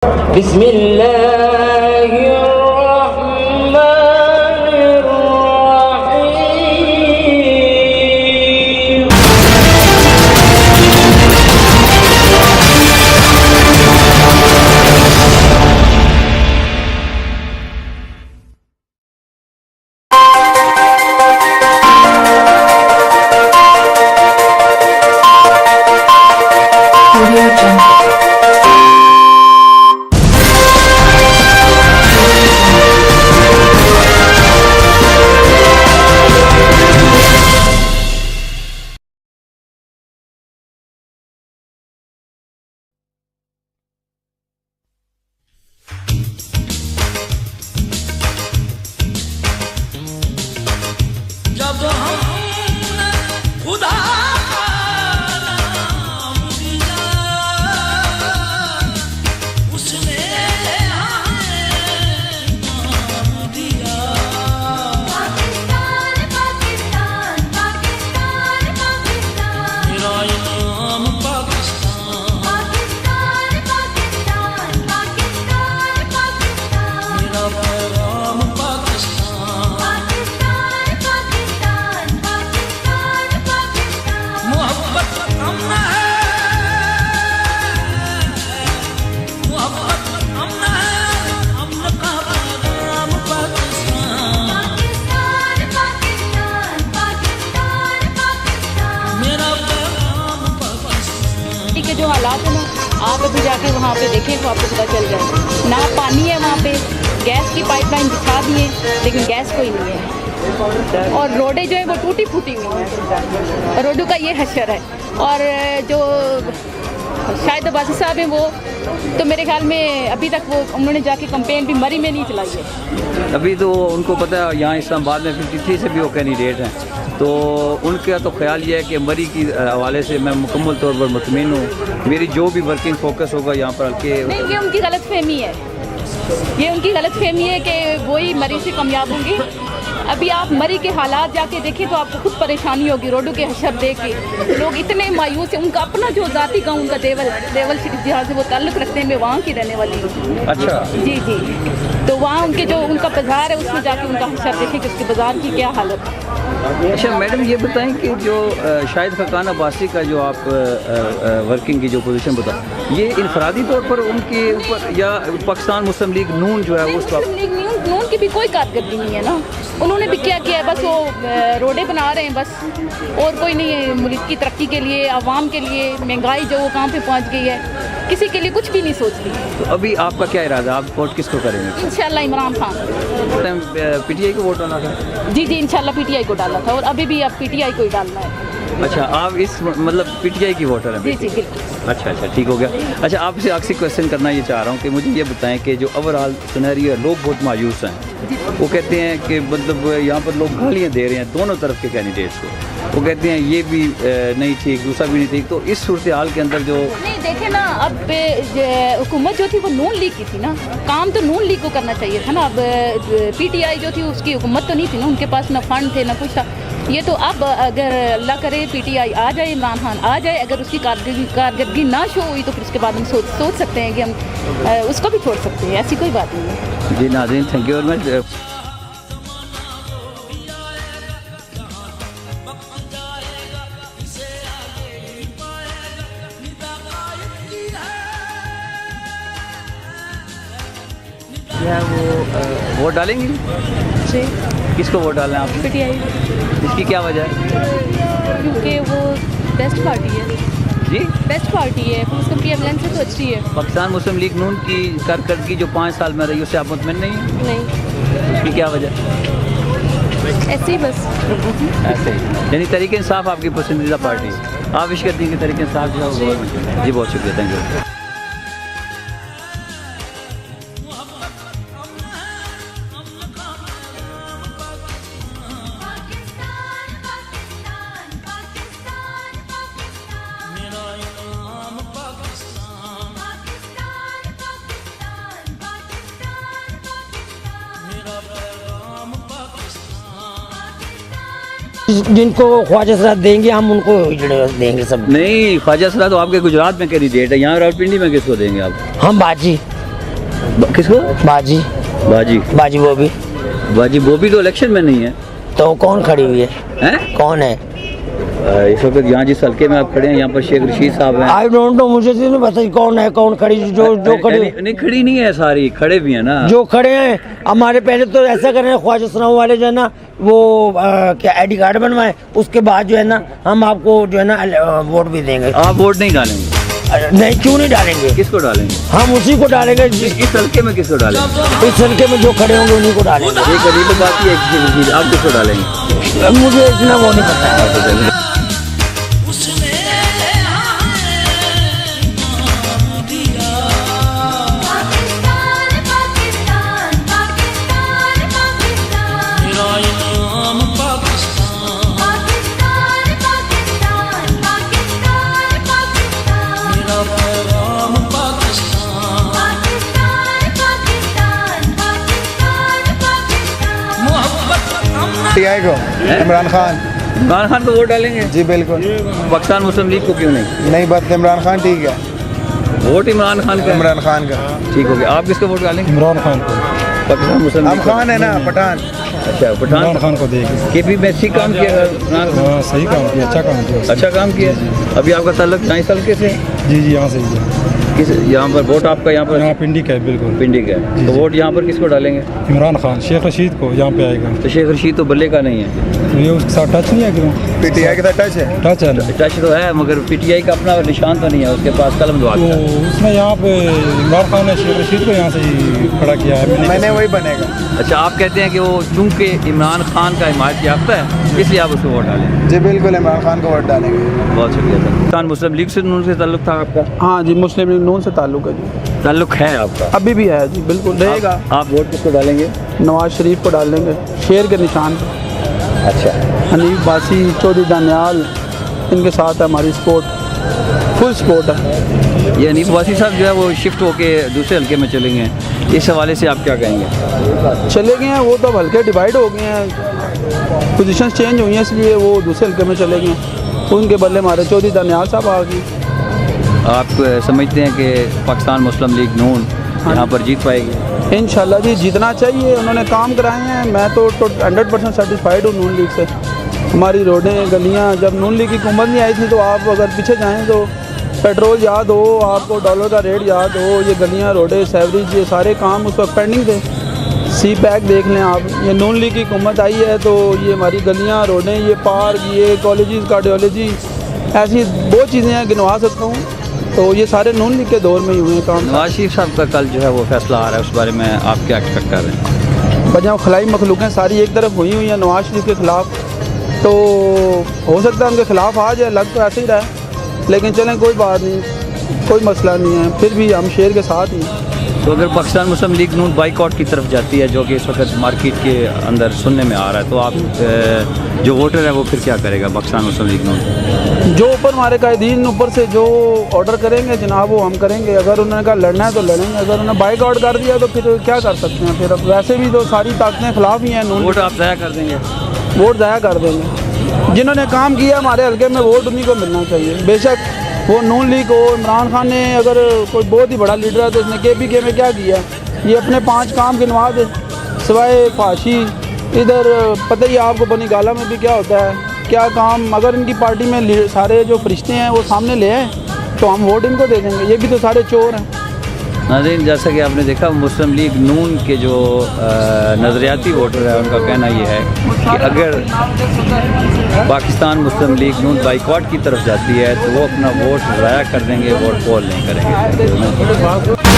بسم اللہ الرحمن الرحیم. جب ہم خدا کا نام لیا اس نے ہمیں نام دیا. پاکستان پاکستان پاکستان پاکستان میرا نام پاکستان پاکستان پاکستان پاکستان پاکستان میرا پیغام پاکستان. پاکستان پاکستان پاکستان پاکستان محبت امن ہے محبت امن ہے امن کا پیغام پاکستان. پاکستان پاکستان پاکستان پاکستان میرا پیغام پاکستان. کے جو حالات ہیں نا آپ ابھی جا کے وہاں پہ دیکھیں تو آپ کو پتہ چل جائے. نہ پانی ہے وہاں پہ, گیس کی پائپ لائن بچھا دی ہے لیکن گیس کوئی نہیں ہے, اور روڈیں جو ہیں وہ ٹوٹی پھوٹی ہوئی ہیں. روڈوں کا یہ حشر ہے. اور جو شاہد عباسی صاحب ہیں وہ تو میرے خیال میں ابھی تک وہ انہوں نے جا کے کمپین بھی مری میں نہیں چلائی ہے. ابھی تو ان کو پتہ ہے یہاں اسلام آباد میں 53 سے بھی وہ کینڈیڈیٹ ہیں, تو ان کا تو خیال یہ ہے کہ مری کی حوالے سے میں مکمل طور پر مطمئن ہوں. میری جو بھی ورکنگ فوکس ہوگا یہاں پر ہلکے نہیں, یہ ان کی غلط فہمی ہے. یہ ان کی غلط فہمی ہے کہ وہی مری سے کامیاب ہوں گی. ابھی آپ مری کے حالات جا کے دیکھیں تو آپ کو خود پریشانی ہوگی. روڈوں کے حشر دیکھ کے لوگ اتنے مایوس ہیں. ان کا اپنا جو ذاتی گاؤں ان کا دیول شریف جہاں سے وہ تعلق رکھتے ہیں, میں وہاں کی رہنے والی ہوں. اچھا جی جی, تو وہاں ان کے جو ان کا بازار ہے اس میں جا کے ان کا حشر دیکھیں کہ اس کے بازار کی کیا حالت ہے. اچھا میڈم یہ بتائیں کہ جو شاہد خاقان عباسی کا جو آپ ورکنگ کی جو پوزیشن بتائیں, یہ انفرادی طور پر ان کے اوپر یا پاکستان مسلم لیگ نون جو ہے اس کا مسلم لیگ نون کی بھی کوئی کارکردگی نہیں ہے نا. انہوں نے بھی کیا ہے, بس وہ روڈیں بنا رہے ہیں بس, اور کوئی نہیں ہے. ملک کی ترقی کے لیے, عوام کے لیے, مہنگائی جو وہ کہاں پہ پہنچ گئی ہے, کسی کے لیے کچھ بھی نہیں سوچتی. تو ابھی آپ کا کیا ارادہ ہے, آپ ووٹ کس کو کریں گے؟ انشاءاللہ Imran Khan. P T I کو ووٹ ڈالنا تھا. جی جی, انشاءاللہ پی ٹی آئی کو ڈالنا تھا, اور ابھی بھی اب پی ٹی آئی کو ہی ڈالنا ہے. اچھا آپ اس مطلب پی ٹی آئی کی ووٹر ہیں؟ جی جی بالکل. اچھا ٹھیک ہو گیا. اچھا آپ سے آخری کویشچن کرنا یہ چاہ رہا ہوں کہ مجھے یہ بتائیں کہ جو اوور آل سنیریو ہے, لوگ بہت مایوس ہیں. وہ کہتے ہیں کہ مطلب یہاں پر لوگ گالیاں دے رہے ہیں دونوں طرف کے کینڈیڈیٹس کو. وہ کہتے ہیں یہ بھی نہیں ٹھیک, دوسرا بھی نہیں ٹھیک. تو اس صورتحال کے اندر جو نہیں دیکھیں نا, اب حکومت جو تھی وہ نون لیگ کی تھی نا, کام تو نون لیگ کو کرنا چاہیے تھا نا. اب پی ٹی آئی جو تھی اس کی حکومت تو نہیں تھی نا, ان کے پاس نہ فنڈ تھے نہ کچھ تھا. یہ تو اب اگر اللہ کرے پی ٹی آئی آ جائے, عمران خان آ جائے, اگر اس کی کارکردگی نہ شو ہوئی تو پھر اس کے بعد ہم سوچ سکتے ہیں کہ ہم اس کو بھی چھوڑ سکتے ہیں. ایسی کوئی بات نہیں ہے. جی ناظرین تھینک یو ویری مچ. کیا وہ ووٹ ڈالیں گے؟ جی کس کو ووٹ ڈالنا ہے آپ پی نے؟ ٹی آئی, اس کی کیا وجہ ہے؟ کیونکہ وہ بیسٹ پارٹی ہے. جی بیسٹ پارٹی ہے, اس کی ایمبولینس تو اچھی ہے. پاکستان مسلم لیگ نون کی کارکردگی جو 5 سال میں رہی, اس سے آپ مطمئن نہیں ہیں؟ نہیں, اس کی کیا وجہ ہے؟ ایسے ہی بس. ایسے ہی یعنی تحریک انصاف آپ کی پسندیدہ پارٹی ہے. آپ وش کرتی ہیں کہ تحریک انصاف جو ہے وہ گورنمنٹ. جی بہت شکریہ, تھینک یو. پاکستان پاکستان پاکستان پاکستان میرا نام پاکستان پاکستان پاکستان پاکستان پاکستان میرا پیغام پاکستان. جن کو خواجہ صاحب دیں گے ہم ان کو دیں گے سب. نہیں, خواجہ صاحب تو آپ کے گجرات میں کینڈیڈیٹ ہے, یہاں راولپنڈی میں کس کو دیں گے آپ؟ ہم باجی किस को? बाजी बाजी बाजी वो भी वो भी तो इलेक्शन में नहीं है तो कौन खड़ी हुई है हैं? कौन है इस वक्त यहाँ जिस हल्के में आप खड़े हैं यहाँ पर शेख रशीद साहब हैं। आई डोंट नो मुझे तो नहीं पता कौन है कौन खड़ी जो खड़ी नहीं खड़ी नहीं है, सारी खड़े भी हैं ना। जो खड़े हैं हमारे पहले तो ऐसा कर रहे हैं ख्वाजा सनाऊ वाले जो है ना वो क्या आईडी कार्ड बनवाए उसके बाद जो है ना हम आपको जो है ना वोट भी देंगे। आप वोट नहीं डालेंगे? नहीं क्यों नहीं डालेंगे किसको डालेंगे? हम उसी को डालेंगे इस हल्के में किसको डालेंगे? इस हल्के में जो खड़े होंगे उन्हीं को डालेंगे। एक गरीब बात ही है, आप किसको डालेंगे? मुझे इतना वो नहीं पता है। उसने हमें नाम दिया पाकिस्तान पाकिस्तान पाकिस्तान पाकिस्तान मेरा इनाम पाकिस्तान पाकिस्तान पाकिस्तान पाकिस्तान पाकिस्तान मेरा पैगाम पाकिस्तान पाकिस्तान पाकिस्तान पाकिस्तान पाकिस्तान मोहब्बत अमन टीआई को इमरान खान। इमरान खान को वोट डालेंगे? जी बिल्कुल पाकिस्तान मुस्लिम लीग को क्यों नहीं? नहीं, बस इमरान खान ठीक है। वोट इमरान खान का है? इमरान खान का ठीक हो गया। आप किसको वोट डालेंगे? इमरान खान को। पाकिस्तान मुस्लिम हम लीग को? खान है ना पठान। अच्छा पठान इमरान खान को देगी। के भी मैसी काम किया इमरान खान? हाँ सही काम किया, अच्छा काम किया। अच्छा काम किया। अभी आपका ताल्लुक यहाँ साल के से जी जी यहाँ से ही है। किस यहाँ पर वोट आपका यहाँ पर यहाँ पिंडी का है बिल्कुल। पिंडी का है, तो वोट यहाँ पर किसको डालेंगे? इमरान खान शेख रशीद को यहाँ पे आएगा। तो शेख रशीद तो बल्ले का नहीं है, तो ये उसके साथ टच नहीं है क्यों? पीटीआई के साथ टच है। टच है ना, टच तो है मगर पीटीआई का अपना निशान तो नहीं है, उसके पास कलम दवा तो उसने यहाँ पे इमरान खान ने शेख रशीद को यहाँ से ही खड़ा किया है। मैंने वही बनेगा। अच्छा आप कहते हैं कि वो चूंकि इमरान खान का हिमायत याफ्ता है इसलिए आप उसको वोट डालें? जी बिल्कुल इमरान खान को वोट डालेंगे। बहुत शुक्रिया सर। पाकिस्तान मुस्लिम लीग से नून से ताल्लुक था आपका? हाँ जी, मुस्लिम लीग नून से ताल्लुक है जी, ताल्लुक है आपका? अभी भी है जी, बिल्कुल रहेगा। आप वोट किसको डालेंगे? नवाज शरीफ को डाल देंगे, शेर के निशान पर। अच्छा हनीफ बासी, चौधरी दानियाल, इनके साथ है हमारी सपोर्ट, फुल सपोर्ट है। ये हनीफ वासी साहब जो है वो शिफ्ट होके दूसरे हल्के में चले गए हैं, इस हवाले से आप क्या कहेंगे? चले गए हैं वो तो, अब हल्के डिवाइड हो गए हैं, पोजीशंस चेंज हुई हैं इसलिए वो दूसरे हल्के में चले गए हैं। उनके बदले हमारे चौधरी दानियाल साहब आ गए। आप समझते हैं कि पाकिस्तान मुस्लिम लीग नून यहाँ पर जीत पाएगी? इंशाल्लाह जी जीतना चाहिए, उन्होंने काम कराए हैं। मैं तो 100% सेटिस्फाइड हूँ नून लीग से। हमारी रोडें गलियाँ, जब नून लीग की हुकूमत नहीं आई थी तो आप अगर पीछे जाएँ तो पेट्रोल याद हो आपको, डॉलर का रेट याद हो, ये गलियाँ रोडें सेवरेज ये सारे काम उस वक्त पेंडिंग थे। सी पैक देख लें आप, ये नून लीग की हुकूमत आई है तो ये हमारी गलियाँ रोडें, ये पार्क, ये कॉलेजेस, कार्डियोलॉजी, ऐसी बहुत चीज़ें हैं गिनवा सकता हूँ। तो ये सारे नून लीग के दौर में ही हुए हैं काम। नवाज शरीफ साहब का कल जो है वो फैसला आ रहा है, उस बारे में आप क्या एक्सपेक्ट कर रहे हैं? वजह खलाई मखलूक़ें सारी एक तरफ हुई हुई हैं नवाज शरीफ के ख़िलाफ़, तो हो सकता है उनके ख़िलाफ़ आ जाए, लग तो ऐसे ही रहा है, लेकिन चलें कोई बात नहीं, कोई मसला नहीं है, फिर भी हम शेर के साथ ही हैं। तो अगर पाकिस्तान मुस्लिम लीग नून बाइकआउट की तरफ जाती है, जो कि इस वक्त मार्केट के अंदर सुनने में आ रहा है, तो आप जो वोटर है वो फिर क्या करेगा पाकिस्तान मुस्लिम लीग नून? जो ऊपर हमारे कायदीन ऊपर से जो ऑर्डर करेंगे जनाब वो हम करेंगे। अगर उन्होंने कहा लड़ना है तो लड़ेंगे, अगर उन्होंने बाइक आउट कर दिया तो फिर क्या कर सकते हैं? फिर अब वैसे भी तो सारी ताकतें खिलाफ ही हैं नून। वोट आप ज़ाया कर देंगे? वोट ज़ाया कर देंगे। जिन्होंने काम किया हमारे हल्के में वोट उन्हीं को मिलना चाहिए, बेशक वो नून लीग हो। इमरान खान ने अगर कोई बहुत ही बड़ा लीडर है तो उसने KPK में क्या किया, ये अपने 5 काम गिनवा दे सिवाय फाशी। इधर पता ही आपको बनी गाला में भी क्या होता है, क्या काम। अगर इनकी पार्टी में सारे जो फरिश्ते हैं वो सामने ले आए तो हम वोट इनको दे देंगे, ये भी तो सारे चोर हैं। नाज़रीन, जैसा कि आपने देखा मुस्लिम लीग नून के जो नज़रियाती वोटर है उनका कहना ये है कि अगर पाकिस्तान मुस्लिम लीग नून बाइकआउट की तरफ जाती है तो वो अपना वोट ज़ाया कर देंगे, वोट पोल नहीं करेंगे।